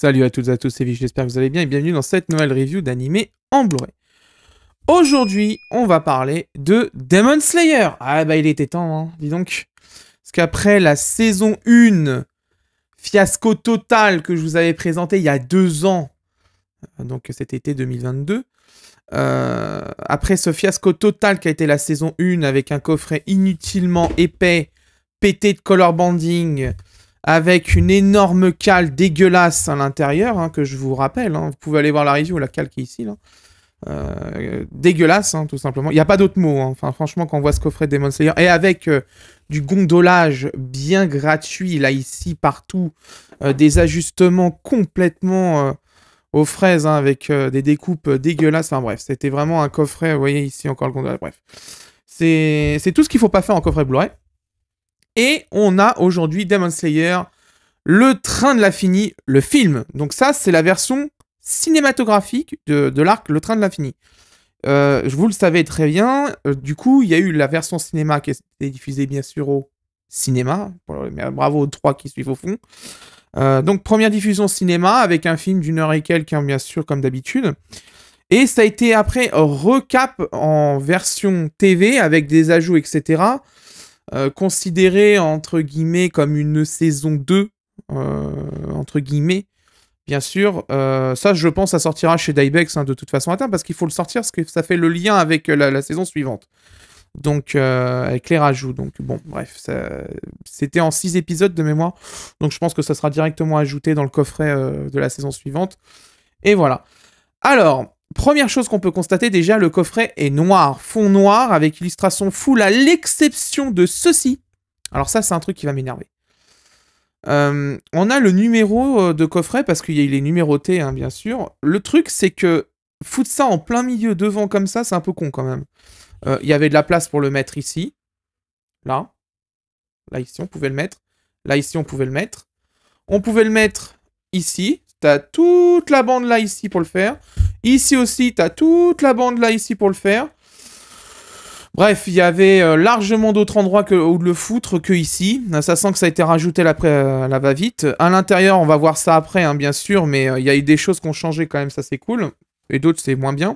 Salut à toutes et à tous, c'est Vich, j'espère que vous allez bien et bienvenue dans cette nouvelle review d'animé en Blu-ray. Aujourd'hui, on va parler de Demon Slayer. Ah bah il était temps, hein, dis donc. Parce qu'après la saison 1, fiasco total que je vous avais présenté il y a 2 ans, donc cet été 2022, après ce fiasco total qui a été la saison 1 avec un coffret inutilement épais, pété de color banding, avec une énorme cale dégueulasse à l'intérieur, hein, que je vous rappelle, hein, vous pouvez aller voir la review, la cale qui est ici, là. Dégueulasse, hein, tout simplement. Il n'y a pas d'autre mot, hein. Enfin, franchement, quand on voit ce coffret de Demon Slayer, et avec du gondolage bien gratuit, là, ici, partout, des ajustements complètement aux fraises, hein, avec des découpes dégueulasses, enfin bref, c'était vraiment un coffret, vous voyez ici encore le gondolage, bref. C'est tout ce qu'il ne faut pas faire en coffret Blu-ray. Et on a aujourd'hui Demon Slayer, le train de l'infini, le film. Donc ça, c'est la version cinématographique de l'arc Le train de l'infini. Vous le savez très bien, du coup, il y a eu la version cinéma qui a été diffusée bien sûr au cinéma. Bravo aux 3 qui suivent au fond. Donc première diffusion cinéma avec un film d'1 heure et quelques, hein, bien sûr, comme d'habitude. Et ça a été après recap en version TV avec des ajouts, etc., considéré entre guillemets comme une saison 2, entre guillemets, bien sûr. Ça, je pense, ça sortira chez Dybex, hein, de toute façon, parce qu'il faut le sortir, parce que ça fait le lien avec la saison suivante. Donc, avec les rajouts. Donc, bon, bref, c'était en 6 épisodes de mémoire. Donc, je pense que ça sera directement ajouté dans le coffret de la saison suivante. Et voilà. Alors, première chose qu'on peut constater, déjà, le coffret est noir, fond noir, avec illustration full, à l'exception de ceci. Alors ça, c'est un truc qui va m'énerver. On a le numéro de coffret, parce qu'il est numéroté, hein, bien sûr. Le truc, c'est que foutre ça en plein milieu, devant, comme ça, c'est un peu con, quand même. Il y avait de la place pour le mettre ici. Là. Là, ici, on pouvait le mettre. Là, ici, on pouvait le mettre. On pouvait le mettre ici. T'as toute la bande là, ici, pour le faire. Ici aussi, t'as toute la bande là, ici, pour le faire. Bref, il y avait largement d'autres endroits où de le foutre que ici. Ça sent que ça a été rajouté la va-vite. À l'intérieur, on va voir ça après, hein, bien sûr, mais il y a eu des choses qui ont changé quand même, ça c'est cool. Et d'autres, c'est moins bien.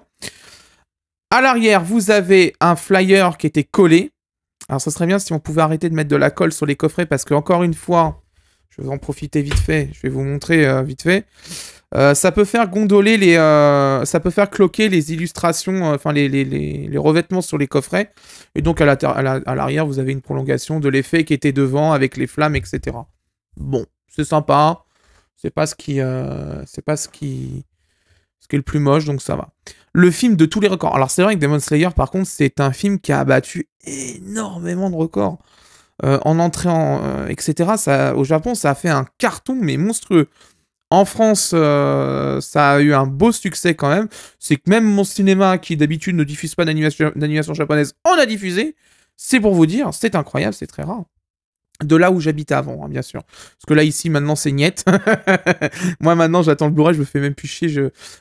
À l'arrière, vous avez un flyer qui était collé. Alors, ça serait bien si on pouvait arrêter de mettre de la colle sur les coffrets, parce que, encore une fois, je vais en profiter vite fait, je vais vous montrer vite fait. Ça peut faire gondoler ça peut faire cloquer les illustrations, enfin les revêtements sur les coffrets. Et donc à l'arrière, vous avez une prolongation de l'effet qui était devant avec les flammes, etc. Bon, c'est sympa. C'est pas ce qui est le plus moche, donc ça va. Le film de tous les records. Alors c'est vrai que Demon Slayer, par contre, c'est un film qui a battu énormément de records. En entrée, etc. Au Japon, ça a fait un carton, mais monstrueux. En France, ça a eu un beau succès quand même. C'est que même mon cinéma, qui d'habitude ne diffuse pas d'animation japonaise, en a diffusé. C'est pour vous dire, c'est incroyable, c'est très rare. De là où j'habitais avant, hein, bien sûr. Parce que là, ici, maintenant, c'est niet. Moi, maintenant, j'attends le Blu-ray, je me fais même plus chier.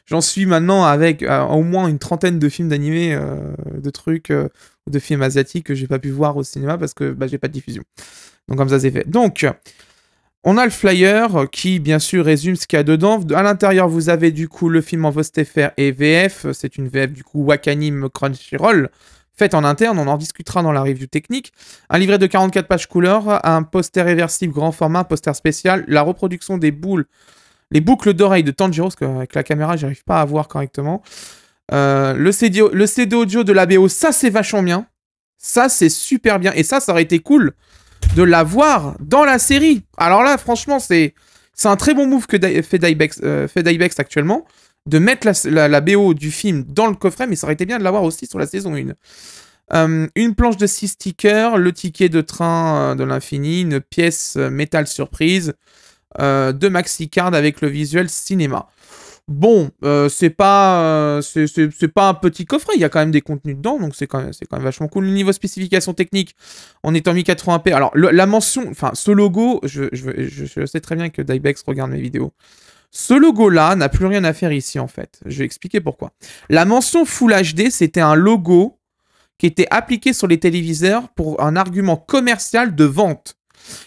J'en suis maintenant avec au moins une trentaine de films d'animés, de trucs, de films asiatiques que j'ai pas pu voir au cinéma parce que j'ai pas de diffusion. Donc, comme ça, c'est fait. Donc, on a le flyer qui, bien sûr, résume ce qu'il y a dedans. À l'intérieur, vous avez du coup le film en VOSTFR et VF. C'est une VF du coup Wakanim Crunchyroll, faite en interne. On en discutera dans la review technique. Un livret de 44 pages couleur, un poster réversible grand format, poster spécial, la reproduction des les boucles d'oreilles de Tanjiro, parce qu'avec la caméra, j'arrive pas à voir correctement. Le CD audio de la BO, ça c'est vachement bien. Ça c'est super bien. Et ça aurait été cool de l'avoir dans la série. Alors là, franchement, c'est un très bon move que fait Dybex actuellement, de mettre la BO du film dans le coffret, mais ça aurait été bien de l'avoir aussi sur la saison 1. Une planche de 6 stickers, le ticket de train de l'infini, une pièce métal surprise, 2 maxi cards avec le visuel cinéma. Bon, c'est pas un petit coffret, il y a quand même des contenus dedans, donc c'est quand même vachement cool. Le niveau spécification technique, on est en 1080p. Alors, la mention, enfin, ce logo, je sais très bien que Dybex regarde mes vidéos. Ce logo-là n'a plus rien à faire ici, en fait. Je vais expliquer pourquoi. La mention Full HD, c'était un logo qui était appliqué sur les téléviseurs pour un argument commercial de vente.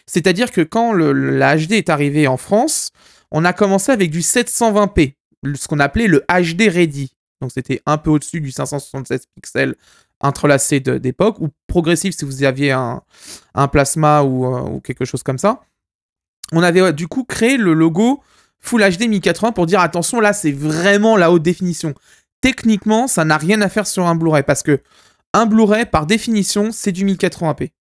C'est-à-dire que quand la HD est arrivée en France, on a commencé avec du 720p, ce qu'on appelait le HD Ready. Donc c'était un peu au-dessus du 576 pixels entrelacé d'époque, ou progressif si vous aviez un plasma ou quelque chose comme ça. On avait du coup créé le logo Full HD 1080 pour dire attention, là c'est vraiment la haute définition. Techniquement, ça n'a rien à faire sur un Blu-ray parce que un Blu-ray, par définition, c'est du 1080p.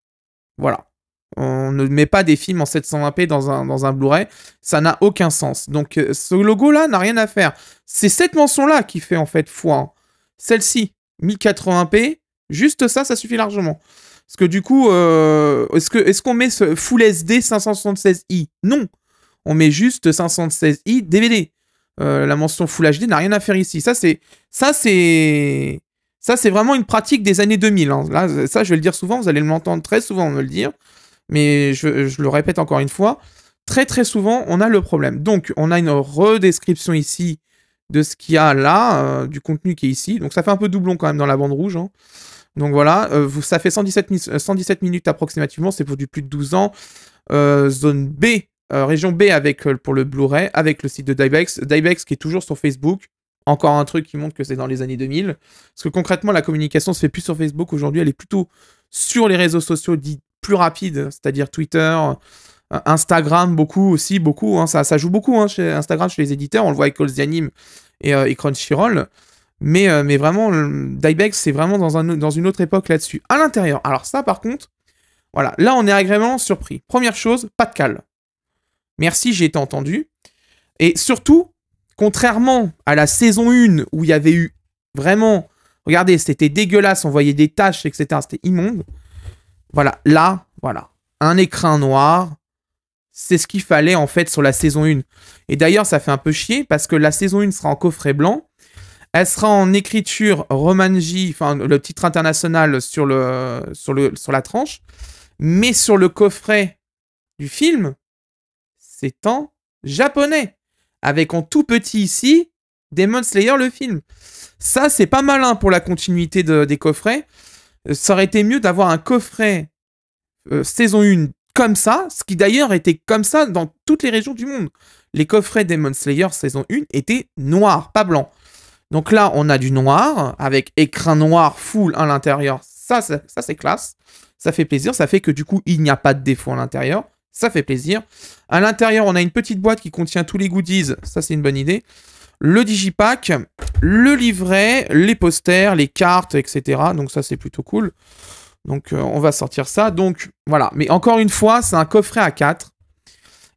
Voilà. On ne met pas des films en 720p dans un Blu-ray. Ça n'a aucun sens. Donc, ce logo-là n'a rien à faire. C'est cette mention-là qui fait en fait foi. Hein. Celle-ci, 1080p, juste ça, ça suffit largement. Parce que du coup, est-ce qu'on met ce Full SD 576i? Non. On met juste 516i DVD. La mention Full HD n'a rien à faire ici. Ça, c'est vraiment une pratique des années 2000. Hein. Là, ça, je vais le dire souvent. Vous allez m'entendre très souvent me le dire. Mais je le répète encore une fois. Très, très souvent, on a le problème. Donc, on a une redescription ici de ce qu'il y a là, du contenu qui est ici. Donc, ça fait un peu doublon quand même dans la bande rouge. Hein. Donc, voilà. Ça fait 117 minutes approximativement. C'est pour du plus de 12 ans. Zone B. Région B pour le Blu-ray, avec le site de Dybex. Dybex qui est toujours sur Facebook. Encore un truc qui montre que c'est dans les années 2000. Parce que concrètement, la communication se fait plus sur Facebook. Aujourd'hui, elle est plutôt sur les réseaux sociaux dits plus rapides, c'est-à-dire Twitter, Instagram, beaucoup. Hein, ça joue beaucoup hein, chez Instagram, chez les éditeurs. On le voit avec Call the Anime et Crunchyroll. Mais vraiment, Dybex, c'est vraiment dans une autre époque là-dessus. À l'intérieur. Alors ça, par contre, voilà. Là, on est agréablement surpris. Première chose, pas de cale. Merci, j'ai été entendu. Et surtout, contrairement à la saison 1 où il y avait eu vraiment... Regardez, c'était dégueulasse, on voyait des taches, etc. C'était immonde. Voilà, là, voilà. Un écrin noir, c'est ce qu'il fallait en fait sur la saison 1. Et d'ailleurs, ça fait un peu chier parce que la saison 1 sera en coffret blanc. Elle sera en écriture romanji, enfin le titre international sur la tranche. Mais sur le coffret du film, c'est en japonais. Avec en tout petit ici, Demon Slayer le film. Ça, c'est pas malin pour la continuité des coffrets. Ça aurait été mieux d'avoir un coffret saison 1 comme ça, ce qui d'ailleurs était comme ça dans toutes les régions du monde. Les coffrets Demon Slayer saison 1 étaient noirs, pas blancs. Donc là, on a du noir, avec écrin noir full à l'intérieur. Ça c'est classe. Ça fait plaisir. Ça fait que du coup, il n'y a pas de défaut à l'intérieur. Ça fait plaisir. À l'intérieur, on a une petite boîte qui contient tous les goodies. Ça, c'est une bonne idée. Le digipack, le livret, les posters, les cartes, etc. Donc ça, c'est plutôt cool. Donc, on va sortir ça. Donc, voilà. Mais encore une fois, c'est un coffret à 4.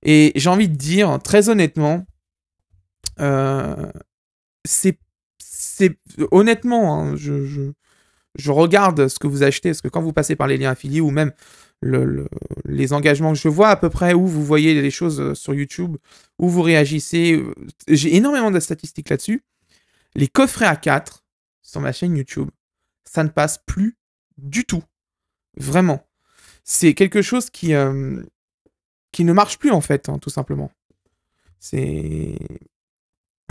Et j'ai envie de dire, très honnêtement, c'est honnêtement, hein, je regarde ce que vous achetez, parce que quand vous passez par les liens affiliés ou même les engagements que je vois à peu près où vous voyez les choses sur YouTube, où vous réagissez, j'ai énormément de statistiques là-dessus. Les coffrets à 4 sur ma chaîne YouTube, ça ne passe plus du tout. Vraiment. C'est quelque chose qui ne marche plus en fait, hein, tout simplement. Il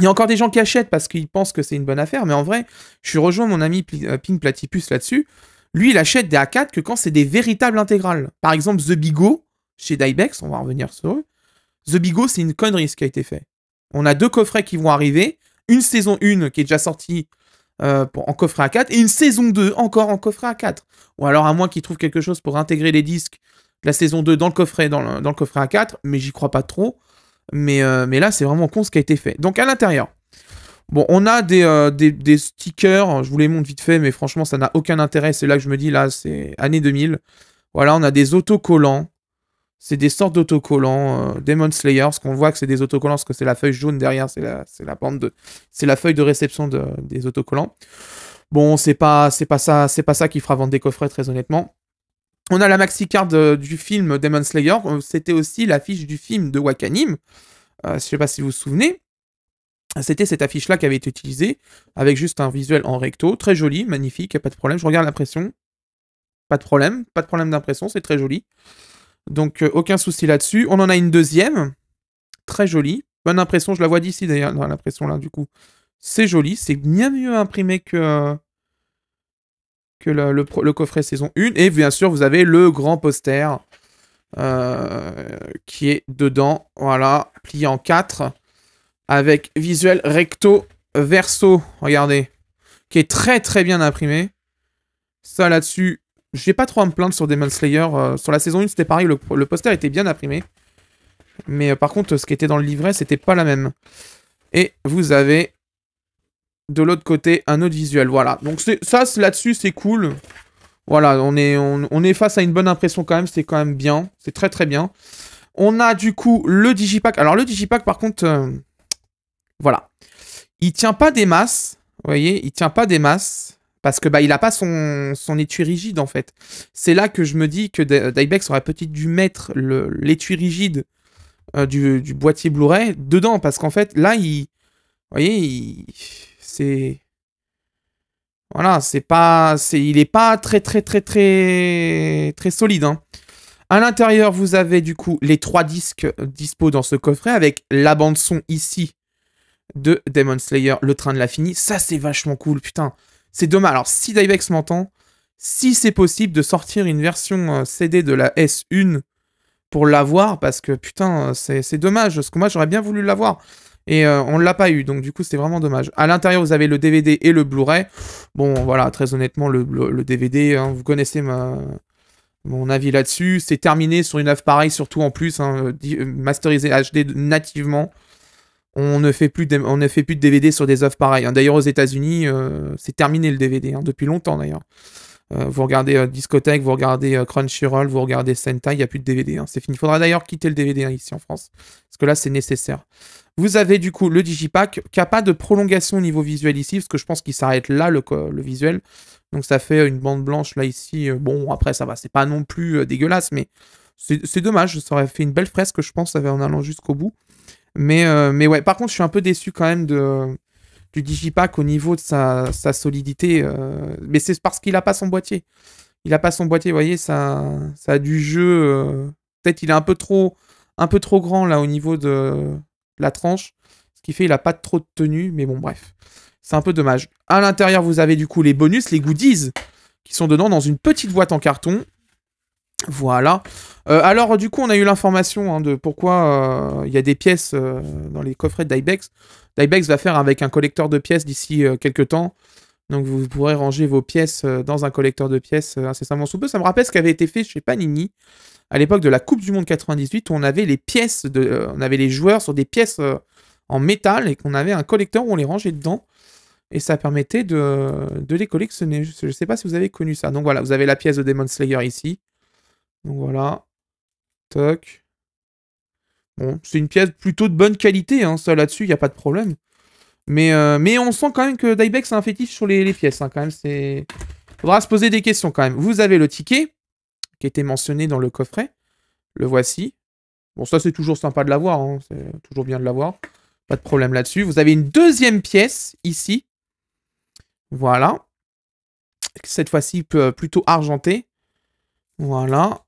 y a encore des gens qui achètent parce qu'ils pensent que c'est une bonne affaire, mais en vrai, je suis rejoint mon ami Pink Platypus là-dessus. Lui, il achète des A4 que quand c'est des véritables intégrales. Par exemple, The Bigo, chez Dybex, on va revenir sur eux. The Bigo, c'est une connerie ce qui a été fait. On a 2 coffrets qui vont arriver, une saison 1 qui est déjà sortie en coffret A4, et une saison 2 encore en coffret A4. Ou alors à moins qu'ils trouvent quelque chose pour intégrer les disques de la saison 2 dans le coffret, dans le coffret A4, mais j'y crois pas trop. Mais là, c'est vraiment con ce qui a été fait. Donc à l'intérieur, bon, on a des stickers, je vous les montre vite fait, mais franchement, ça n'a aucun intérêt. C'est là que je me dis, là, c'est année 2000. Voilà, on a des autocollants. C'est des sortes d'autocollants. Demon Slayer, ce qu'on voit que c'est des autocollants, parce que c'est la feuille jaune derrière, c'est la feuille de réception des autocollants. Bon, c'est pas ça qui fera vendre des coffrets, très honnêtement. On a la maxi card du film Demon Slayer. C'était aussi l'affiche du film de Wakanim. Je sais pas si vous vous souvenez. C'était cette affiche-là qui avait été utilisée, avec juste un visuel en recto, très joli, magnifique, pas de problème. Je regarde l'impression, pas de problème d'impression, c'est très joli. Donc aucun souci là-dessus. On en a une deuxième, très jolie, bonne impression, je la vois d'ici d'ailleurs, dans l'impression là du coup. C'est joli, c'est bien mieux imprimé que le coffret saison 1. Et bien sûr, vous avez le grand poster qui est dedans. Voilà, plié en 4 avec visuel recto verso. Regardez, qui est très très bien imprimé. Ça là-dessus, j'ai pas trop à me plaindre sur Demon Slayer. Sur la saison 1, c'était pareil, le poster était bien imprimé. Mais par contre, ce qui était dans le livret, c'était pas la même. Et vous avez de l'autre côté un autre visuel. Voilà, donc ça là-dessus, c'est cool. Voilà, on est face à une bonne impression quand même, c'est quand même bien. C'est très très bien. On a du coup le Digipack. Alors le Digipack, par contre, voilà. Il tient pas des masses. Vous voyez, il tient pas des masses. Parce que bah il a pas son étui rigide en fait. C'est là que je me dis que Dybex aurait peut-être dû mettre l'étui rigide du boîtier Blu-ray dedans. Parce qu'en fait, là, vous voyez, c'est... Voilà, il est pas très solide. Hein. À l'intérieur, vous avez du coup les 3 disques dispo dans ce coffret avec la bande son ici de Demon Slayer, le train de l'infini. Ça, c'est vachement cool, putain. C'est dommage. Alors, si Dybex m'entend, si c'est possible de sortir une version CD de la S1 pour l'avoir, parce que putain, c'est dommage, parce que moi, j'aurais bien voulu l'avoir. Et on ne l'a pas eu, donc du coup, c'est vraiment dommage. À l'intérieur, vous avez le DVD et le Blu-ray. Bon, voilà, très honnêtement, le DVD, hein, vous connaissez mon avis là-dessus. C'est terminé sur une œuvre pareille, surtout en plus, hein, masterisé HD nativement. On ne fait plus de DVD sur des œuvres pareilles. Hein. D'ailleurs, aux États-Unis, c'est terminé le DVD, hein, depuis longtemps d'ailleurs. Vous regardez Discothèque, vous regardez Crunchyroll, vous regardez Sentai, il n'y a plus de DVD. Hein, c'est fini. Il faudra d'ailleurs quitter le DVD hein, ici en France. Parce que là, c'est nécessaire. Vous avez du coup le Digipack, qui n'a pas de prolongation au niveau visuel ici, parce que je pense qu'il s'arrête là, le visuel. Donc ça fait une bande blanche là, ici. Bon, après, ça va, c'est pas non plus dégueulasse, mais c'est dommage. Ça aurait fait une belle fresque, je pense, en allant jusqu'au bout. Mais ouais, par contre, je suis un peu déçu quand même du Digipack au niveau de sa solidité. Mais c'est parce qu'il n'a pas son boîtier. Il n'a pas son boîtier, vous voyez, ça a du jeu. Peut-être il est un peu trop grand là au niveau de la tranche. Ce qui fait qu'il n'a pas trop de tenue. Mais bon, bref. C'est un peu dommage. À l'intérieur, vous avez du coup les bonus, les goodies, qui sont dedans dans une petite boîte en carton. Voilà. Alors, du coup, on a eu l'information hein, de pourquoi il y a des pièces dans les coffrets de Dybex. Dybex va faire avec un collecteur de pièces d'ici quelques temps. Donc, vous pourrez ranger vos pièces dans un collecteur de pièces incessamment sous peu. Ça me rappelle ce qui avait été fait chez Panini à l'époque de la Coupe du Monde 98 où on avait les pièces, on avait les joueurs sur des pièces en métal et qu'on avait un collecteur où on les rangeait dedans. Et ça permettait de les collectionner. Je ne sais pas si vous avez connu ça. Donc voilà, vous avez la pièce de Demon Slayer ici. Donc voilà. Toc. Bon, c'est une pièce plutôt de bonne qualité, hein, ça là-dessus, il n'y a pas de problème. Mais on sent quand même que Dybex a un fétiche sur les pièces, hein, quand même, c'est... Faudra se poser des questions quand même. Vous avez le ticket, qui était mentionné dans le coffret. Le voici. Bon, ça c'est toujours sympa de l'avoir, hein, c'est toujours bien de l'avoir. Pas de problème là-dessus. Vous avez une deuxième pièce, ici. Voilà. Cette fois-ci, plutôt argentée. Voilà.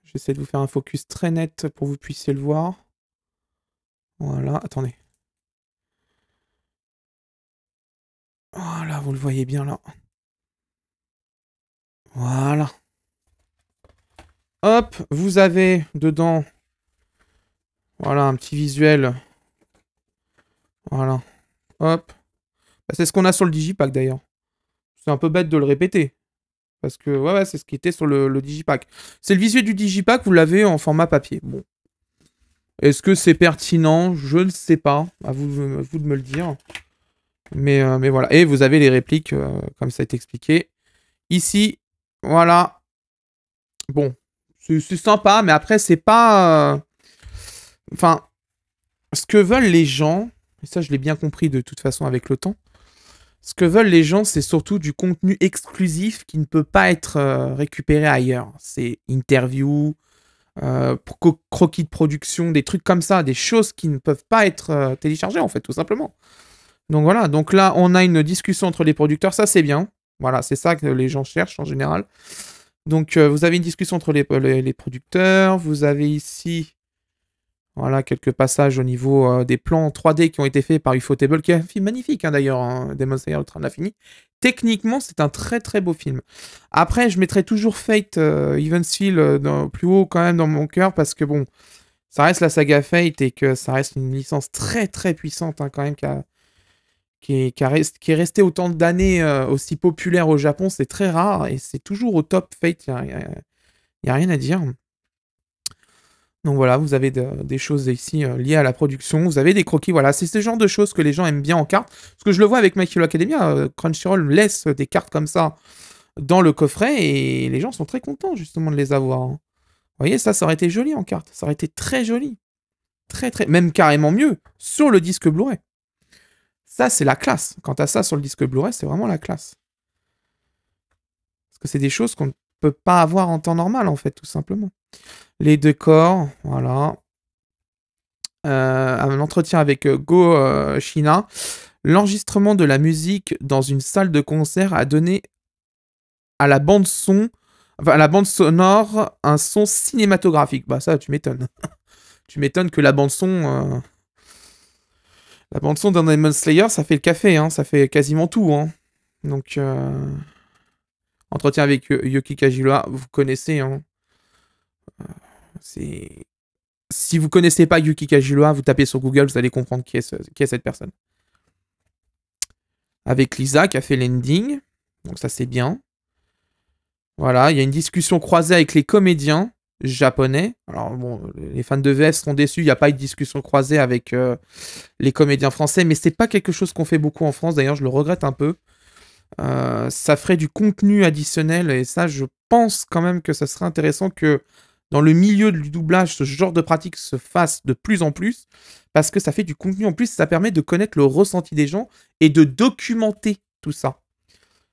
J'essaie de vous faire un focus très net pour que vous puissiez le voir. Voilà, attendez. Voilà, vous le voyez bien là. Voilà. Hop, vous avez dedans, voilà, un petit visuel. Voilà. Hop. Bah, c'est ce qu'on a sur le Digipack d'ailleurs. C'est un peu bête de le répéter. Parce que, ouais, c'est ce qui était sur le Digipack. C'est le visuel du Digipack, vous l'avez en format papier. Bon. Est-ce que c'est pertinent? Je ne sais pas. À vous de me le dire. Mais voilà. Et vous avez les répliques, comme ça a été expliqué. Ici, voilà. Bon. C'est sympa, mais après, c'est pas... Enfin, ce que veulent les gens, et ça je l'ai bien compris de toute façon avec le temps, ce que veulent les gens, c'est surtout du contenu exclusif qui ne peut pas être récupéré ailleurs. C'est interviews, croquis de production, des trucs comme ça, des choses qui ne peuvent pas être téléchargées en fait, tout simplement. Donc voilà, donc là on a une discussion entre les producteurs, ça c'est bien. Voilà, c'est ça que les gens cherchent en général. Donc vous avez une discussion entre les producteurs, vous avez ici... Voilà, quelques passages au niveau des plans 3D qui ont été faits par Ufotable, qui est un film magnifique d'ailleurs, hein, Demon Slayer Ultra Infinite. Techniquement, c'est un très très beau film. Après, je mettrai toujours Fate Even Seal plus haut quand même dans mon cœur, parce que bon, ça reste la saga Fate et que ça reste une licence très très puissante quand même, qui est restée autant d'années aussi populaire au Japon. C'est très rare et c'est toujours au top. Fate, il n'y a rien à dire. Donc voilà, vous avez des choses ici liées à la production, vous avez des croquis, voilà, c'est ce genre de choses que les gens aiment bien en cartes. Parce que je le vois avec My Hero Academia, Crunchyroll laisse des cartes comme ça dans le coffret et les gens sont très contents justement de les avoir. Hein. Vous voyez, ça aurait été joli en carte, ça aurait été très joli. Très très, même carrément mieux, sur le disque Blu-ray. Ça, c'est la classe. Quant à ça, sur le disque Blu-ray, c'est vraiment la classe. Parce que c'est des choses qu'on ne peut pas avoir en temps normal, en fait, tout simplement. Les décors, voilà. Un entretien avec Go Shina. L'enregistrement de la musique dans une salle de concert a donné à la bande son, enfin à la bande sonore, un son cinématographique. Bah ça, tu m'étonnes. Tu m'étonnes que la bande son d'un Demon Slayer, ça fait le café, hein, ça fait quasiment tout. Hein. Donc, entretien avec Yuki Kajiura, vous connaissez. Hein. Si vous connaissez pas Yuki Kajiura, vous tapez sur Google, vous allez comprendre qui est cette personne. Avec Lisa, qui a fait l'ending. Donc ça, c'est bien. Voilà, il y a une discussion croisée avec les comédiens japonais. Alors bon, les fans de VF seront déçus, il n'y a pas eu de discussion croisée avec les comédiens français, mais c'est pas quelque chose qu'on fait beaucoup en France, d'ailleurs je le regrette un peu. Ça ferait du contenu additionnel, et ça je pense quand même que ça serait intéressant que dans le milieu du doublage, ce genre de pratique se fasse de plus en plus, parce que ça fait du contenu en plus, ça permet de connaître le ressenti des gens et de documenter tout ça.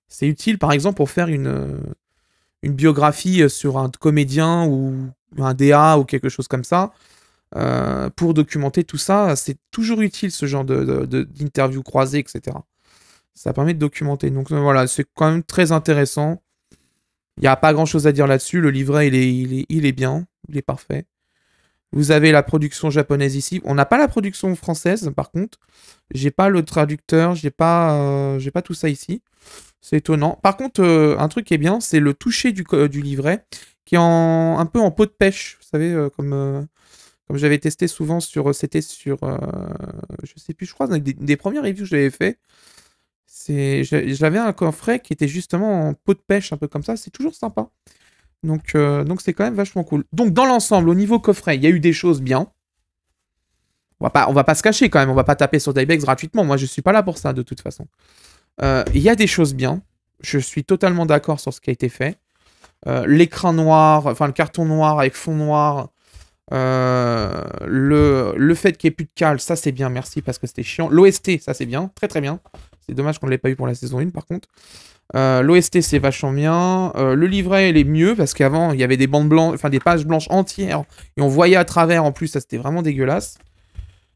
C'est utile par exemple pour faire une biographie sur un comédien ou un DA ou quelque chose comme ça, pour documenter tout ça. C'est toujours utile ce genre d'interviews croisées, etc. Ça permet de documenter. Donc voilà, c'est quand même très intéressant. Il n'y a pas grand chose à dire là-dessus. Le livret, il est bien, il est parfait. Vous avez la production japonaise ici. On n'a pas la production française, par contre. J'ai pas le traducteur, j'ai pas tout ça ici. C'est étonnant. Par contre, un truc qui est bien, c'est le toucher du livret, qui est un peu en peau de pêche. Vous savez, comme j'avais testé souvent c'était sur, je sais plus, je crois, des premières reviews que j'avais fait. J'avais un coffret qui était justement en peau de pêche, un peu comme ça. C'est toujours sympa. Donc c'est quand même vachement cool. Donc dans l'ensemble, au niveau coffret, il y a eu des choses bien. On va pas se cacher quand même. On va pas taper sur Dybex gratuitement. Moi, je suis pas là pour ça de toute façon. Il y a des choses bien. Je suis totalement d'accord sur ce qui a été fait. L'écran noir, enfin le carton noir avec fond noir. Le fait qu'il n'y ait plus de cale, ça c'est bien, merci, parce que c'était chiant. L'OST, ça c'est bien, très très bien. C'est dommage qu'on ne l'ait pas eu pour la saison 1 par contre. L'OST c'est vachement bien. Le livret il est mieux parce qu'avant il y avait des bandes blanches, enfin des pages blanches entières et on voyait à travers en plus, ça c'était vraiment dégueulasse.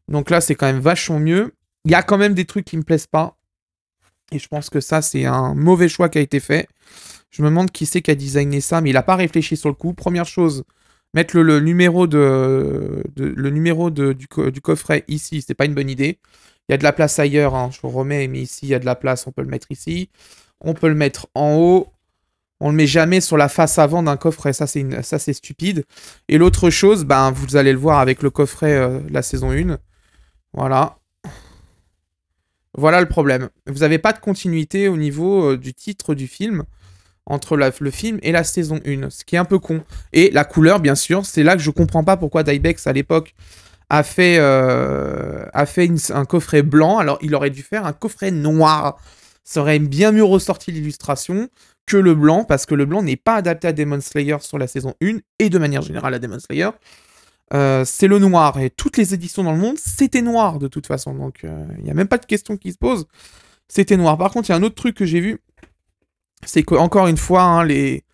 Donc là c'est quand même vachement mieux. Il y a quand même des trucs qui me plaisent pas. Et je pense que ça c'est un mauvais choix qui a été fait. Je me demande qui c'est qui a designé ça, mais il n'a pas réfléchi sur le coup. Première chose, mettre le numéro du coffret ici, c'est pas une bonne idée. Il y a de la place ailleurs, hein, je vous remets, mais ici il y a de la place, on peut le mettre ici. On peut le mettre en haut. On le met jamais sur la face avant d'un coffret, ça c'est stupide. Et l'autre chose, ben, vous allez le voir avec le coffret la saison 1. Voilà. Voilà le problème. Vous n'avez pas de continuité au niveau du titre du film entre le film et la saison 1, ce qui est un peu con. Et la couleur, bien sûr, c'est là que je comprends pas pourquoi Dybex, à l'époque, a fait un coffret blanc. Alors, il aurait dû faire un coffret noir. Ça aurait bien mieux ressorti l'illustration que le blanc, parce que le blanc n'est pas adapté à Demon Slayer sur la saison 1, et de manière générale à Demon Slayer. C'est le noir, et toutes les éditions dans le monde, c'était noir, de toute façon. Donc, il n'y a même pas de question qui se pose. C'était noir. Par contre, il y a un autre truc que j'ai vu, c'est que encore une fois, hein, les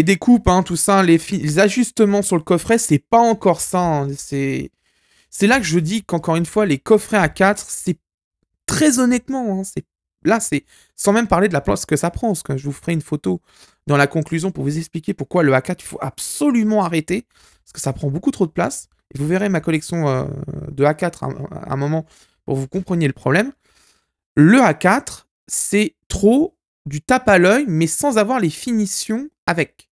découpes, hein, tout ça, les ajustements sur le coffret, c'est pas encore ça. Hein, c'est là que je dis qu'encore une fois, les coffrets A4, c'est très honnêtement, hein, c'est sans même parler de la place que ça prend, parce que je vous ferai une photo dans la conclusion pour vous expliquer pourquoi le A4 il faut absolument arrêter, parce que ça prend beaucoup trop de place. Et vous verrez ma collection de A4 à un moment pour que vous compreniez le problème. Le A4, c'est trop du tape à l'œil, mais sans avoir les finitions avec.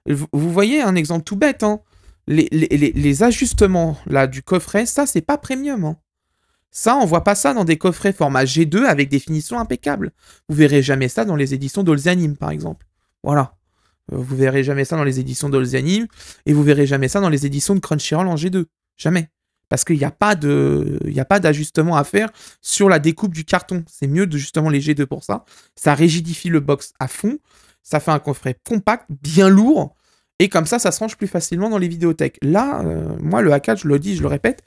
Vous voyez un exemple tout bête, hein. Les ajustements là, du coffret, ça, c'est pas premium. Hein. Ça, on voit pas ça dans des coffrets format G2 avec des finitions impeccables. Vous verrez jamais ça dans les éditions d'Olzianim, par exemple. Voilà. Vous verrez jamais ça dans les éditions d'Olzianim, et vous verrez jamais ça dans les éditions de Crunchyroll en G2. Jamais. Parce qu'il n'y a pas d'ajustement à faire sur la découpe du carton. C'est mieux de justement les G2 pour ça. Ça rigidifie le box à fond. Ça fait un coffret compact, bien lourd. Et comme ça se range plus facilement dans les vidéothèques. Là, moi, le A4, je le dis, je le répète,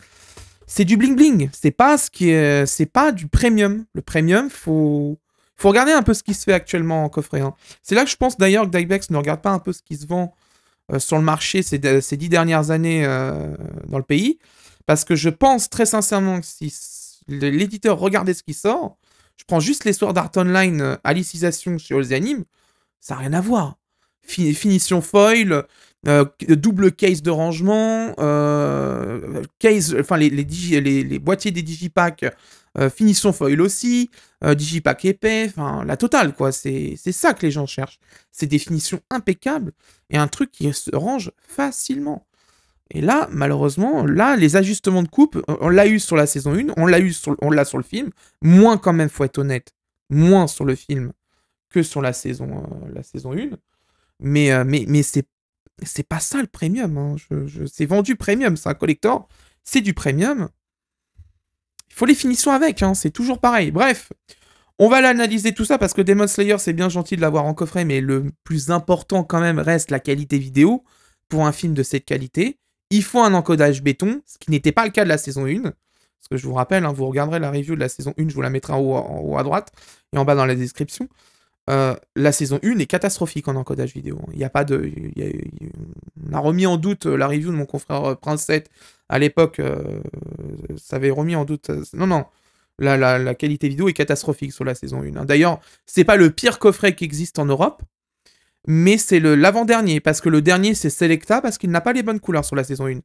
c'est du bling-bling. C'est pas du premium. Le premium, faut regarder un peu ce qui se fait actuellement en coffret. Hein. C'est là que je pense d'ailleurs que Dybex ne regarde pas un peu ce qui se vend sur le marché ces 10 dernières années dans le pays. Parce que je pense très sincèrement que si l'éditeur regardait ce qui sort, je prends juste les Sword Art Online Alicisation chez Olzianim, ça n'a rien à voir. Finition foil, double case de rangement, case, enfin les boîtiers des digipacks, finition foil aussi, digipack épais, enfin la totale quoi. C'est ça que les gens cherchent. C'est des finitions impeccables et un truc qui se range facilement. Et là, malheureusement, là, les ajustements de coupe, on l'a eu sur la saison 1, on l'a sur le film, moins quand même, faut être honnête, moins sur le film que sur la saison 1. Mais c'est pas ça le premium. Hein. C'est vendu premium, c'est un collector, c'est du premium. Il faut les finitions avec, hein, c'est toujours pareil. Bref, on va l'analyser tout ça parce que Demon Slayer, c'est bien gentil de l'avoir en coffret, mais le plus important quand même reste la qualité vidéo pour un film de cette qualité. Il faut un encodage béton, ce qui n'était pas le cas de la saison 1. Parce que je vous rappelle, hein, vous regarderez la review de la saison 1, je vous la mettrai en haut à droite et en bas dans la description. La saison 1 est catastrophique en encodage vidéo. Il n'y a pas de... on a remis en doute la review de mon confrère Prince 7 à l'époque. Ça avait remis en doute... Non. La qualité vidéo est catastrophique sur la saison 1. Hein. D'ailleurs, c'est pas le pire coffret qui existe en Europe. Mais c'est l'avant-dernier, parce que le dernier, c'est Selecta, parce qu'il n'a pas les bonnes couleurs sur la saison 1.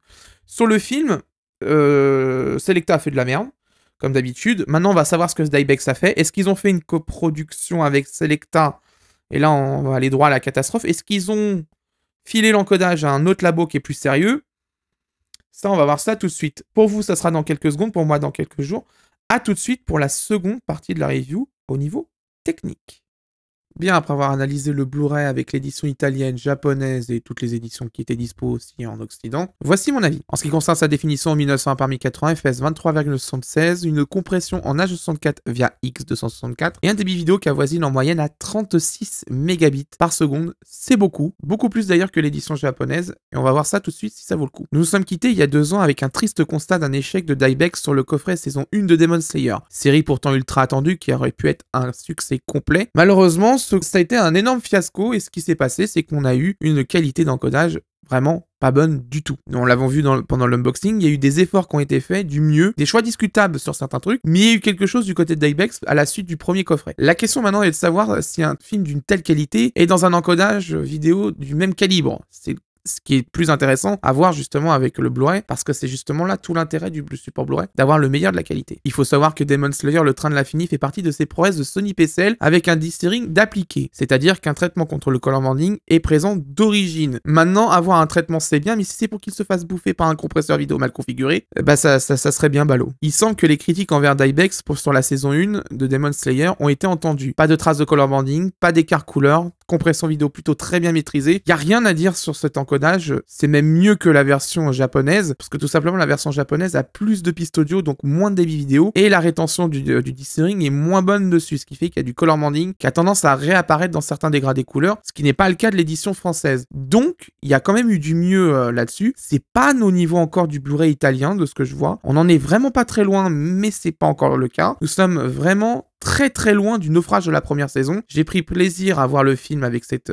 Sur le film, Selecta a fait de la merde, comme d'habitude. Maintenant, on va savoir ce que Dybex a fait. Est-ce qu'ils ont fait une coproduction avec Selecta? Et là, on va aller droit à la catastrophe. Est-ce qu'ils ont filé l'encodage à un autre labo qui est plus sérieux? Ça, on va voir ça tout de suite. Pour vous, ça sera dans quelques secondes. Pour moi, dans quelques jours. À tout de suite pour la seconde partie de la review au niveau technique. Bien, après avoir analysé le Blu-ray avec l'édition italienne, japonaise et toutes les éditions qui étaient dispo aussi en Occident, voici mon avis. En ce qui concerne sa définition en 1920 par 1080, FPS 23,76, une compression en H264 via X264 et un débit vidéo qui avoisine en moyenne à 36 mégabits par seconde. C'est beaucoup plus d'ailleurs que l'édition japonaise et on va voir ça tout de suite si ça vaut le coup. Nous nous sommes quittés il y a 2 ans avec un triste constat d'un échec de Dybex sur le coffret saison 1 de Demon Slayer, série pourtant ultra attendue qui aurait pu être un succès complet. Malheureusement, ça a été un énorme fiasco et ce qui s'est passé, c'est qu'on a eu une qualité d'encodage vraiment pas bonne du tout. On l'avait vu pendant l'unboxing, il y a eu des efforts qui ont été faits, du mieux, des choix discutables sur certains trucs, mais il y a eu quelque chose du côté de Dybex à la suite du premier coffret. La question maintenant est de savoir si un film d'une telle qualité est dans un encodage vidéo du même calibre. C'est ce qui est plus intéressant à voir justement avec le Blu-ray, parce que c'est justement là tout l'intérêt du support Blu-ray, d'avoir le meilleur de la qualité. Il faut savoir que Demon Slayer, le train de l'infini, fait partie de ces prouesses de Sony PCL avec un dithering d'appliqué, c'est-à-dire qu'un traitement contre le color banding est présent d'origine. Maintenant, avoir un traitement c'est bien, mais si c'est pour qu'il se fasse bouffer par un compresseur vidéo mal configuré, bah ça serait bien ballot. Il semble que les critiques envers Dybex sur la saison 1 de Demon Slayer ont été entendues. Pas de traces de color banding, pas d'écart couleur, compression vidéo plutôt très bien maîtrisée. Il n'y a rien à dire sur cet encodage, c'est même mieux que la version japonaise, parce que tout simplement la version japonaise a plus de pistes audio, donc moins de débit vidéo, et la rétention du dithering est moins bonne dessus, ce qui fait qu'il y a du color banding qui a tendance à réapparaître dans certains dégradés couleurs, ce qui n'est pas le cas de l'édition française. Donc, il y a quand même eu du mieux là-dessus. C'est pas nos niveaux encore du Blu-ray italien, de ce que je vois. On en est vraiment pas très loin, mais c'est pas encore le cas. Nous sommes vraiment très très loin du naufrage de la première saison. J'ai pris plaisir à voir le film avec cette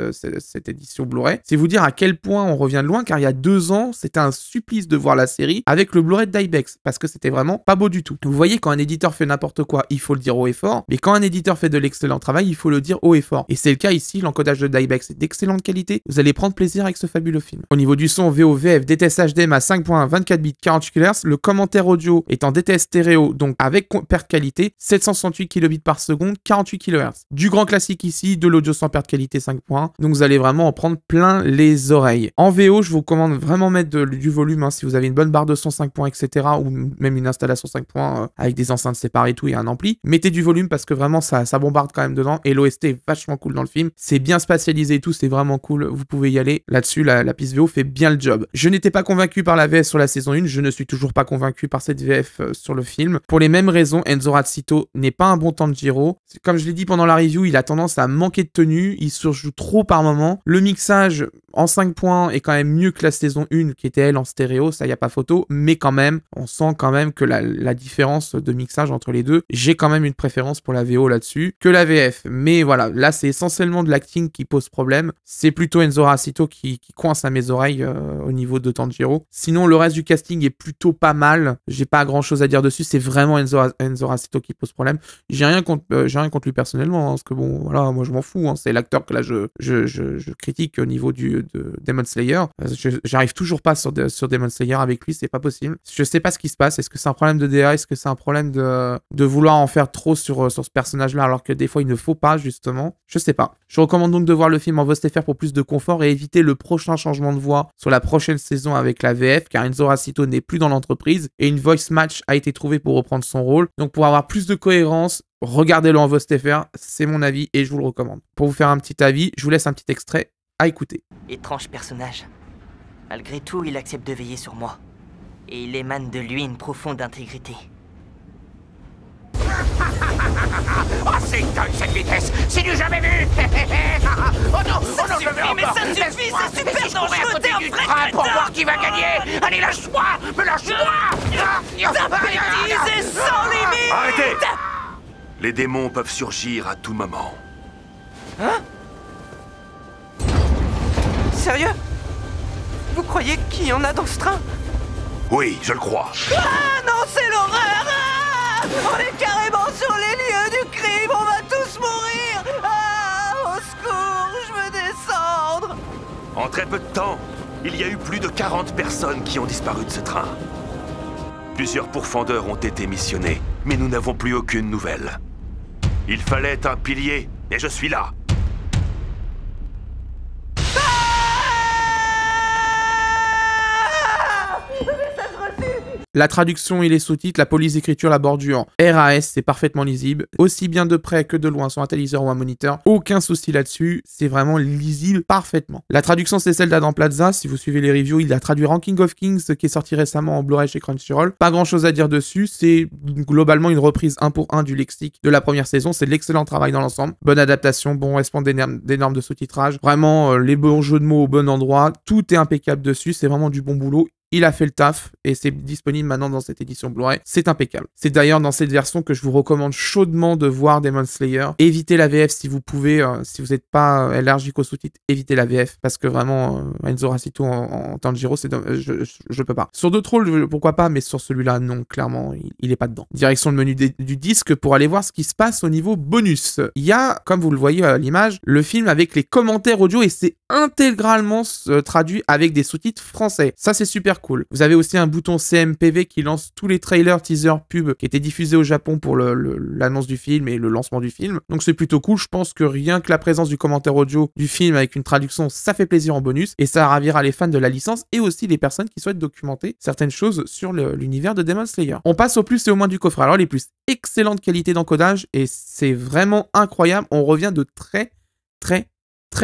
édition Blu-ray. C'est vous dire à quel point on revient de loin, car il y a 2 ans, c'était un supplice de voir la série avec le Blu-ray d'Ibex, parce que c'était vraiment pas beau du tout. Vous voyez, quand un éditeur fait n'importe quoi, il faut le dire haut et fort, mais quand un éditeur fait de l'excellent travail, il faut le dire haut et fort. Et c'est le cas ici, l'encodage de d'Ibex est d'excellente qualité, vous allez prendre plaisir avec ce fabuleux film. Au niveau du son, VO/VF, DTS HDM à 5.1, 24 bits, 48 kHz, le commentaire audio est en DTS stéréo, donc avec perte qualité, 768 kilobits par seconde, 48 kHz. Du grand classique ici, de l'audio sans perte qualité 5.1, donc vous allez vraiment en prendre plein les oreilles. En VO, je vous recommande vraiment mettre du volume, hein, si vous avez une bonne barre de son 5 points, etc., ou même une installation 5 points avec des enceintes séparées et tout, et un ampli. Mettez du volume parce que vraiment ça bombarde quand même dedans, et l'OST est vachement cool dans le film. C'est bien spatialisé et tout, c'est vraiment cool, vous pouvez y aller. Là-dessus, la piste VO fait bien le job. Je n'étais pas convaincu par la VF sur la saison 1, je ne suis toujours pas convaincu par cette VF sur le film. Pour les mêmes raisons, Enzo Razzito n'est pas un bon Tanjiro. Comme je l'ai dit pendant la review, il a tendance à manquer de tenue, il surjoue trop par moment. Le mixage en 5 points est quand même mieux que la saison 1 qui était elle en stéréo, ça y a pas photo, mais quand même, on sent quand même que la différence de mixage entre les deux, j'ai quand même une préférence pour la VO là-dessus que la VF. Mais voilà, là c'est essentiellement de l'acting qui pose problème, c'est plutôt Enzo Razzito qui coince à mes oreilles au niveau de Tanjiro. Sinon le reste du casting est plutôt pas mal, j'ai pas grand chose à dire dessus, c'est vraiment Enzo Razzito qui pose problème. J'ai rien contre lui personnellement, hein, parce que bon voilà, moi je m'en fous, hein, c'est l'acteur que là je critique au niveau de Demon Slayer. J'arrive toujours pas sur Demon Slayer avec lui, c'est pas possible. Je sais pas ce qui se passe, est-ce que c'est un problème de DA, est-ce que c'est un problème de vouloir en faire trop sur ce personnage-là, alors que des fois il ne faut pas, justement. Je sais pas. Je recommande donc de voir le film en VOST-FR pour plus de confort et éviter le prochain changement de voix sur la prochaine saison avec la VF, car Enzo Razzito n'est plus dans l'entreprise et une voice match a été trouvée pour reprendre son rôle. Donc pour avoir plus de cohérence, regardez-le en VOST-FR, c'est mon avis et je vous le recommande. Pour vous faire un petit avis, je vous laisse un petit extrait à écouter. Étrange personnage. Malgré tout, il accepte de veiller sur moi. Et il émane de lui une profonde intégrité. Oh, c'est dingue cette vitesse! C'est du jamais vu! Oh non! Oh non, je vais encore! Mais ça suffit, c'est super dangereux! T'es un vrai train pour crétin! voir qui va gagner! Allez, lâche-moi! Me lâche-moi! Ta bêtise est sans limite! Arrêtez! Les démons peuvent surgir à tout moment. Hein? Sérieux? Vous croyez qu'il y en a dans ce train? Oui, je le crois. Ah non, c'est l'horreur! Ah, on est carrément sur les lieux du crime, on va tous mourir! Ah, au secours, je veux descendre! En très peu de temps, il y a eu plus de 40 personnes qui ont disparu de ce train. Plusieurs pourfendeurs ont été missionnés, mais nous n'avons plus aucune nouvelle. Il fallait un pilier, et je suis là. La traduction et les sous-titres, la police d'écriture, la bordure en RAS, c'est parfaitement lisible. Aussi bien de près que de loin sur un téléviseur ou un moniteur. Aucun souci là-dessus, c'est vraiment lisible parfaitement. La traduction, c'est celle d'Adam Plaza. Si vous suivez les reviews, il a traduit Ranking of Kings, qui est sorti récemment en Blu-ray chez Crunchyroll. Pas grand-chose à dire dessus, c'est globalement une reprise 1 pour 1 du lexique de la première saison. C'est de l'excellent travail dans l'ensemble. Bonne adaptation, bon respect des normes de sous-titrage. Vraiment, les bons jeux de mots au bon endroit. Tout est impeccable dessus, c'est vraiment du bon boulot. Il a fait le taf et c'est disponible maintenant dans cette édition Blu-ray. C'est impeccable. C'est d'ailleurs dans cette version que je vous recommande chaudement de voir Demon Slayer. Évitez la VF si vous pouvez. Si vous n'êtes pas allergique aux sous-titres, évitez la VF parce que vraiment, Enzo Razzito en Tanjiro, je peux pas. Sur d'autres rôles, pourquoi pas, mais sur celui-là, non, clairement, il est pas dedans. Direction le menu du disque pour aller voir ce qui se passe au niveau bonus. Il y a, comme vous le voyez à l'image, le film avec les commentaires audio et c'est intégralement traduit avec des sous-titres français. Ça, c'est super cool. Vous avez aussi un bouton CMPV qui lance tous les trailers, teasers, pubs qui étaient diffusés au Japon pour l'annonce du film et le lancement du film. Donc c'est plutôt cool. Je pense que rien que la présence du commentaire audio du film avec une traduction, ça fait plaisir en bonus et ça ravira les fans de la licence et aussi les personnes qui souhaitent documenter certaines choses sur l'univers de Demon Slayer. On passe au plus et au moins du coffret. Alors les plus, excellente qualité d'encodage et c'est vraiment incroyable. On revient de très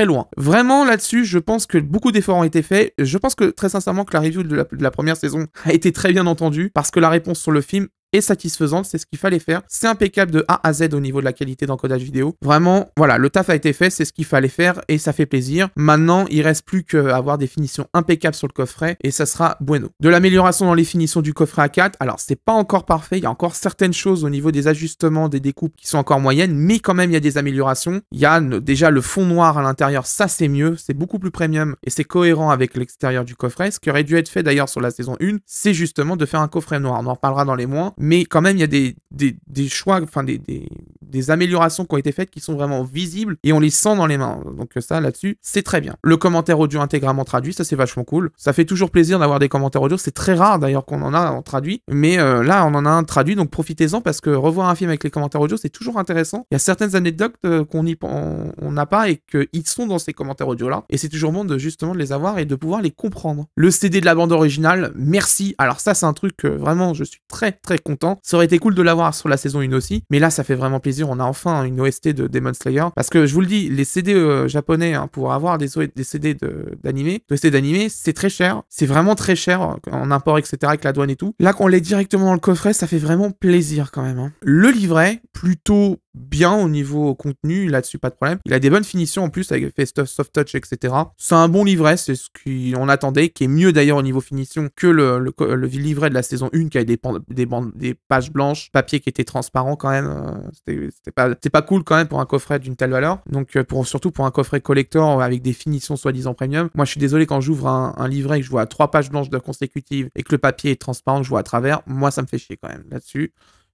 loin. Vraiment là-dessus, je pense que beaucoup d'efforts ont été faits. Je pense que très sincèrement que la review de la première saison a été très bien entendue parce que la réponse sur le film est satisfaisante, c'est ce qu'il fallait faire. C'est impeccable de A à Z au niveau de la qualité d'encodage vidéo. Vraiment, voilà, le taf a été fait, c'est ce qu'il fallait faire et ça fait plaisir. Maintenant, il reste plus qu'à avoir des finitions impeccables sur le coffret et ça sera bueno. De l'amélioration dans les finitions du coffret A4, alors c'est pas encore parfait, il y a encore certaines choses au niveau des ajustements, des découpes qui sont encore moyennes, mais quand même il y a des améliorations. Il y a déjà le fond noir à l'intérieur, ça c'est mieux, c'est beaucoup plus premium et c'est cohérent avec l'extérieur du coffret. Ce qui aurait dû être fait d'ailleurs sur la saison 1, c'est justement de faire un coffret noir. On en reparlera dans les mois, mais quand même il y a des choix, enfin des améliorations qui ont été faites qui sont vraiment visibles et on les sent dans les mains. Donc ça là-dessus, c'est très bien. Le commentaire audio intégralement traduit, ça c'est vachement cool. Ça fait toujours plaisir d'avoir des commentaires audio, c'est très rare d'ailleurs qu'on en a en traduit, mais là on en a un traduit, donc profitez-en parce que revoir un film avec les commentaires audio, c'est toujours intéressant. Il y a certaines anecdotes qu'on n'a pas et qu'ils sont dans ces commentaires audio là, et c'est toujours bon de justement de les avoir et de pouvoir les comprendre. Le CD de la bande originale, merci. Alors ça c'est un truc que vraiment je suis très très content. Ça aurait été cool de l'avoir sur la saison 1 aussi, mais là ça fait vraiment plaisir. On a enfin une OST de Demon Slayer, parce que je vous le dis, les CD japonais, hein, pour avoir des CD d'animé, c'est très cher. C'est vraiment très cher en import, etc. avec la douane et tout. Là, qu'on l'ait directement dans le coffret, ça fait vraiment plaisir quand même. Hein. Le livret, plutôt bien au niveau contenu, là-dessus pas de problème. Il a des bonnes finitions en plus avec soft touch, etc. C'est un bon livret, c'est ce qu'on attendait, qui est mieux d'ailleurs au niveau finition que le livret de la saison 1 qui avait des pages blanches, papier qui était transparent quand même. C'était pas cool quand même pour un coffret d'une telle valeur. Donc surtout pour un coffret collector avec des finitions soi-disant premium. Moi je suis désolé, quand j'ouvre un livret et que je vois 3 pages blanches de consécutives et que le papier est transparent, que je vois à travers, moi ça me fait chier quand même là-dessus.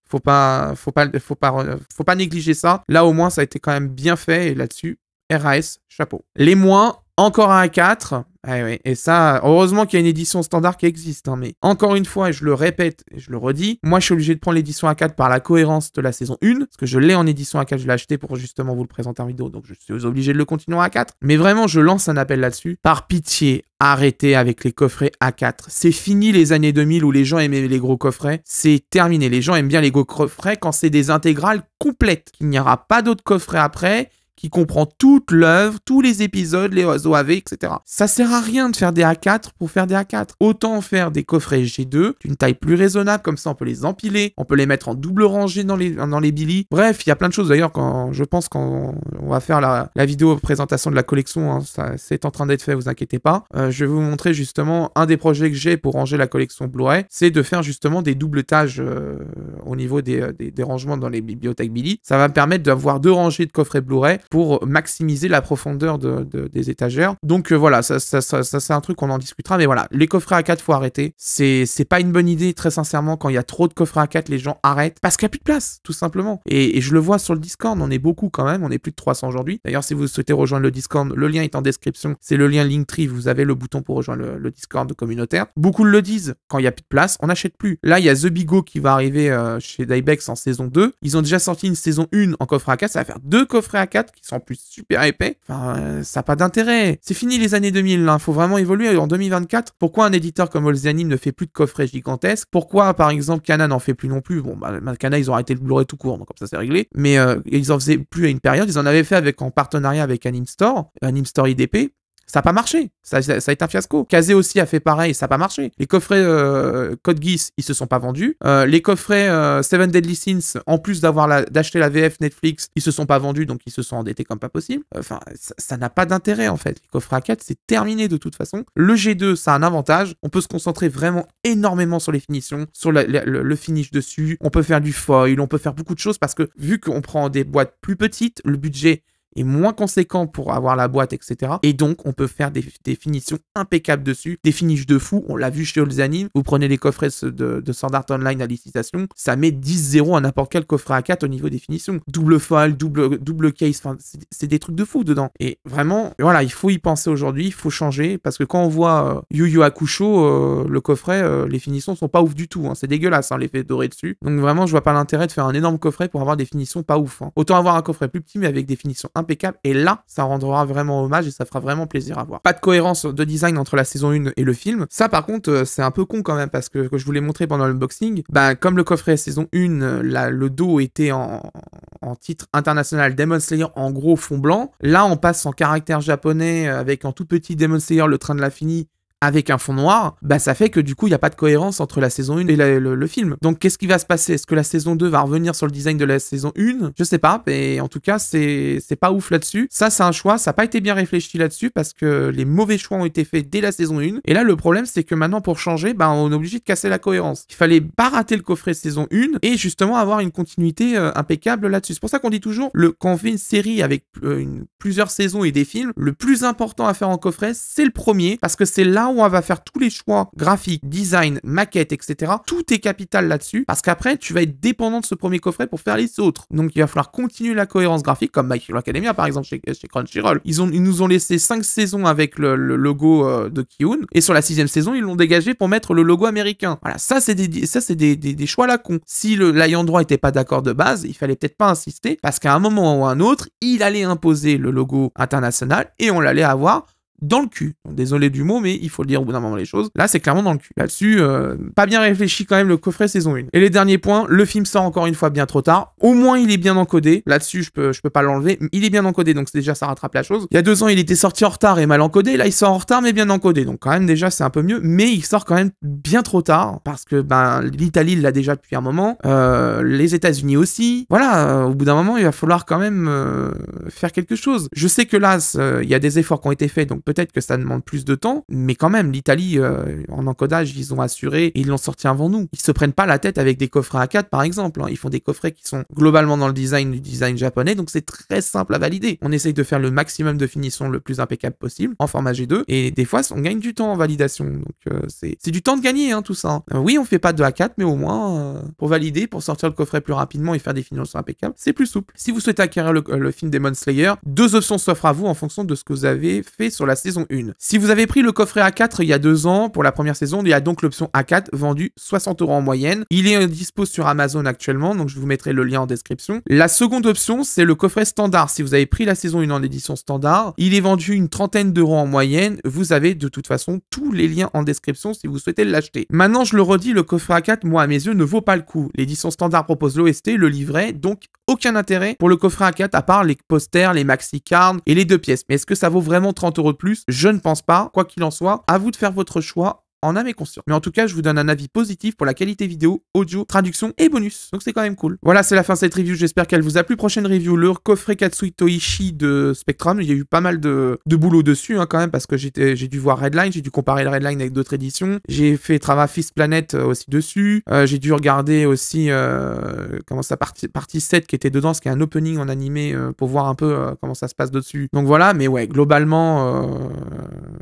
Faut pas négliger ça. Là, au moins, ça a été quand même bien fait. Et là-dessus, RAS, chapeau. Les moins, encore un A4. Ah ouais. Et ça, heureusement qu'il y a une édition standard qui existe. Hein, mais encore une fois, et je le répète et je le redis, moi, je suis obligé de prendre l'édition A4 par la cohérence de la saison 1. Parce que je l'ai en édition A4, je l'ai acheté pour justement vous le présenter en vidéo. Donc, je suis obligé de le continuer à A4. Mais vraiment, je lance un appel là-dessus. Par pitié, arrêtez avec les coffrets A4. C'est fini les années 2000 où les gens aimaient les gros coffrets. C'est terminé. Les gens aiment bien les gros coffrets quand c'est des intégrales complètes. Il n'y aura pas d'autres coffrets après qui comprend toute l'œuvre, tous les épisodes, les OAV, etc. Ça sert à rien de faire des A4 pour faire des A4. Autant faire des coffrets G2 d'une taille plus raisonnable, comme ça on peut les empiler, on peut les mettre en double rangée dans les Billy. Bref, il y a plein de choses d'ailleurs. Quand on va faire la vidéo présentation de la collection, hein, c'est en train d'être fait, vous inquiétez pas. Je vais vous montrer justement un des projets que j'ai pour ranger la collection Blu-ray, c'est de faire justement des doubles tâches au niveau des rangements dans les bibliothèques Billy. Ça va me permettre d'avoir 2 rangées de coffrets Blu-ray pour maximiser la profondeur des étagères. Donc voilà, ça c'est un truc qu'on en discutera, mais voilà, les coffrets A4, faut arrêter. C'est pas une bonne idée, très sincèrement. Quand il y a trop de coffrets A4, les gens arrêtent parce qu'il n'y a plus de place, tout simplement. Et je le vois sur le Discord, on est beaucoup quand même, on est plus de 300 aujourd'hui. D'ailleurs, si vous souhaitez rejoindre le Discord, le lien est en description, c'est le lien Linktree, vous avez le bouton pour rejoindre le Discord communautaire. Beaucoup le disent, quand il n'y a plus de place, on n'achète plus. Là, il y a The Bigo qui va arriver chez Dybex en saison 2. Ils ont déjà sorti une saison 1 en coffret A4, ça va faire 2 coffrets A4 qui sont en plus super épais. Enfin, ça n'a pas d'intérêt. C'est fini les années 2000, hein. Faut vraiment évoluer. En 2024, pourquoi un éditeur comme Olzianim ne fait plus de coffrets gigantesques? Pourquoi, par exemple, Kana n'en fait plus non plus? Bon, Kana, ils ont arrêté le Blu-ray tout court, donc comme ça, c'est réglé. Mais ils en faisaient plus à une période. Ils en avaient fait en partenariat avec Anime Store IDP. Ça n'a pas marché, ça a été un fiasco. Kazé aussi a fait pareil, ça n'a pas marché. Les coffrets Code Geass, ils se sont pas vendus. Les coffrets Seven Deadly Sins, en plus d'acheter la VF Netflix, ils se sont pas vendus, donc ils se sont endettés comme pas possible. Enfin, ça n'a pas d'intérêt en fait. Les coffrets A4, c'est terminé de toute façon. Le G2, ça a un avantage. On peut se concentrer vraiment énormément sur les finitions, sur le finish dessus. On peut faire du foil, on peut faire beaucoup de choses parce que vu qu'on prend des boîtes plus petites, le budget est moins conséquent pour avoir la boîte, etc. Et donc, on peut faire des finitions impeccables dessus, des finishes de fou. On l'a vu chez Olzianim. Vous prenez les coffrets de Sword Art Online à licitation, ça met 10-0 à n'importe quel coffret A4 au niveau des finitions. Double foil, double case, enfin, c'est des trucs de fou dedans. Et vraiment, voilà, il faut y penser aujourd'hui, il faut changer, parce que quand on voit Yu Yu Hakusho, le coffret, les finitions sont pas ouf du tout. Hein. C'est dégueulasse, hein, l'effet doré dessus. Donc vraiment, je vois pas l'intérêt de faire un énorme coffret pour avoir des finitions pas ouf. Hein. Autant avoir un coffret plus petit, mais avec des finitions impeccable, et là ça rendra vraiment hommage et ça fera vraiment plaisir à voir. Pas de cohérence de design entre la saison 1 et le film, ça par contre c'est un peu con quand même, parce que je vous l'ai montré pendant l'unboxing, comme le coffret saison 1, le dos était en titre international Demon Slayer en gros fond blanc, là on passe en caractère japonais avec en tout petit Demon Slayer le train de l'infini avec un fond noir, bah ça fait que du coup il n'y a pas de cohérence entre la saison 1 et le film. Donc qu'est-ce qui va se passer? Est-ce que la saison 2 va revenir sur le design de la saison 1? Je sais pas, mais en tout cas c'est pas ouf là-dessus. Ça c'est un choix, ça n'a pas été bien réfléchi là-dessus parce que les mauvais choix ont été faits dès la saison 1. Et là le problème c'est que maintenant pour changer, bah on est obligé de casser la cohérence. Il fallait pas rater le coffret saison 1 et justement avoir une continuité impeccable là-dessus. C'est pour ça qu'on dit toujours, quand on fait une série avec plusieurs saisons et des films, le plus important à faire en coffret, c'est le premier, parce que c'est là où on va faire tous les choix graphiques, design, maquette, etc. Tout est capital là-dessus, parce qu'après, tu vas être dépendant de ce premier coffret pour faire les autres. Donc, il va falloir continuer la cohérence graphique, comme My Hero Academia, par exemple, chez Crunchyroll. Ils nous ont laissé 5 saisons avec le logo de Ki-hoon, et sur la 6e saison, ils l'ont dégagé pour mettre le logo américain. Voilà, ça, c'est des choix à la con. Si l'ayant droit était pas d'accord de base, il fallait peut-être pas insister, parce qu'à un moment ou à un autre, il allait imposer le logo international, et on l'allait avoir dans le cul. Donc, désolé du mot, mais il faut le dire au bout d'un moment les choses. Là, c'est clairement dans le cul. Là-dessus, pas bien réfléchi quand même le coffret saison 1. Et les derniers points, le film sort encore une fois bien trop tard. Au moins, il est bien encodé. Là-dessus, je peux pas l'enlever. Il est bien encodé, donc déjà, ça rattrape la chose. Il y a 2 ans, il était sorti en retard et mal encodé. Là, il sort en retard, mais bien encodé. Donc quand même, déjà, c'est un peu mieux. Mais il sort quand même bien trop tard, parce que l'Italie l'a déjà depuis un moment. Les États-Unis aussi. Voilà, au bout d'un moment, il va falloir quand même faire quelque chose. Je sais que là, il y a des efforts qui ont été faits, donc peut-être que ça demande plus de temps, mais quand même, l'Italie, en encodage, ils ont assuré et ils l'ont sorti avant nous. Ils se prennent pas la tête avec des coffrets A4, par exemple. Hein. Ils font des coffrets qui sont globalement dans le design du design japonais, donc c'est très simple à valider. On essaye de faire le maximum de finition le plus impeccable possible, en format G2, et des fois, on gagne du temps en validation. Donc, c'est du temps de gagner, hein, tout ça. Oui, on fait pas de A4, mais au moins, pour valider, pour sortir le coffret plus rapidement et faire des finitions impeccables, c'est plus souple. Si vous souhaitez acquérir le film Demon Slayer, 2 options s'offrent à vous en fonction de ce que vous avez fait sur la saison 1. Si vous avez pris le coffret A4 il y a 2 ans pour la première saison, il y a donc l'option A4 vendue 60 € en moyenne. Il est dispo sur Amazon actuellement, donc je vous mettrai le lien en description. La seconde option, c'est le coffret standard. Si vous avez pris la saison 1 en édition standard, il est vendu une trentaine d'euros en moyenne. Vous avez de toute façon tous les liens en description si vous souhaitez l'acheter. Maintenant, je le redis, le coffret A4, moi à mes yeux, ne vaut pas le coup. L'édition standard propose l'OST, le livret, donc aucun intérêt pour le coffret A4 à part les posters, les maxi cards et les 2 pièces. Mais est-ce que ça vaut vraiment 30 € de plus? Je ne pense pas. Quoi qu'il en soit, à vous de faire votre choix en âme et conscience. Mais en tout cas, je vous donne un avis positif pour la qualité vidéo, audio, traduction et bonus. Donc c'est quand même cool. Voilà, c'est la fin de cette review. J'espère qu'elle vous a plu. Prochaine review, le coffret Katsui Toishi de Spectrum. Il y a eu pas mal de boulot dessus hein, quand même parce que j'ai dû voir Redline, j'ai dû comparer le Redline avec d'autres éditions. J'ai fait Trava Fist Planet aussi dessus. J'ai dû regarder aussi comment ça partie 7 qui était dedans, ce qui est un opening en animé pour voir un peu comment ça se passe dessus. Donc voilà, mais ouais, globalement,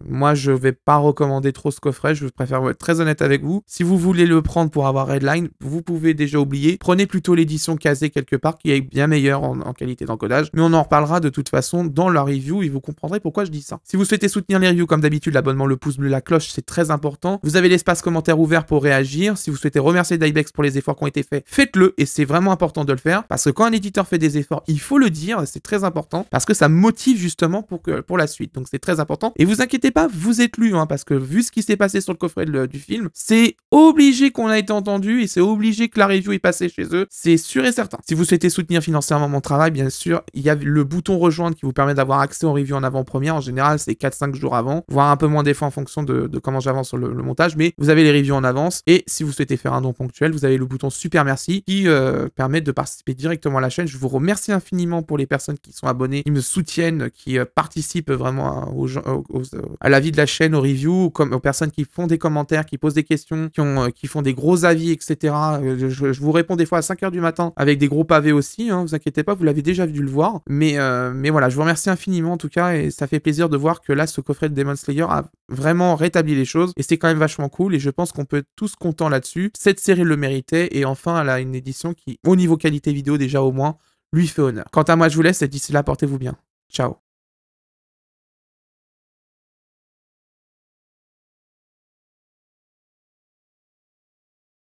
moi je vais pas recommander trop ce coffret. Je préfère être très honnête avec vous. Si vous voulez le prendre pour avoir Redline, vous pouvez déjà oublier. Prenez plutôt l'édition casée quelque part qui est bien meilleure en qualité d'encodage. Mais on en reparlera de toute façon dans la review et vous comprendrez pourquoi je dis ça. Si vous souhaitez soutenir les reviews comme d'habitude, l'abonnement, le pouce bleu, la cloche, c'est très important. Vous avez l'espace commentaire ouvert pour réagir. Si vous souhaitez remercier Dybex pour les efforts qui ont été faits, faites-le et c'est vraiment important de le faire parce que quand un éditeur fait des efforts, il faut le dire, c'est très important parce que ça motive justement pour la suite. Donc c'est très important. Et vous inquiétez pas, vous êtes lu hein, parce que vu ce qui s'est passé sur le coffret du film, c'est obligé qu'on a été entendu et c'est obligé que la review est passée chez eux, c'est sûr et certain. Si vous souhaitez soutenir financièrement mon travail, bien sûr, il y a le bouton rejoindre qui vous permet d'avoir accès aux reviews en avant-première. En général, c'est 4-5 jours avant, voire un peu moins des fois en fonction de comment j'avance sur le montage, mais vous avez les reviews en avance. Et si vous souhaitez faire un don ponctuel, vous avez le bouton super merci qui permet de participer directement à la chaîne. Je vous remercie infiniment pour les personnes qui sont abonnées, qui me soutiennent, qui participent vraiment à la vie de la chaîne, aux reviews, aux personnes qui font des commentaires, qui posent des questions, qui font des gros avis, etc. Je vous réponds des fois à 5h du matin avec des gros pavés aussi, hein, vous inquiétez pas, vous l'avez déjà dû le voir. Mais voilà, je vous remercie infiniment en tout cas et ça fait plaisir de voir que là, ce coffret de Demon Slayer a vraiment rétabli les choses et c'est quand même vachement cool et je pense qu'on peut être tous contents là-dessus. Cette série le méritait et enfin, elle a une édition qui, au niveau qualité vidéo déjà au moins, lui fait honneur. Quant à moi, je vous laisse et d'ici là, portez-vous bien. Ciao.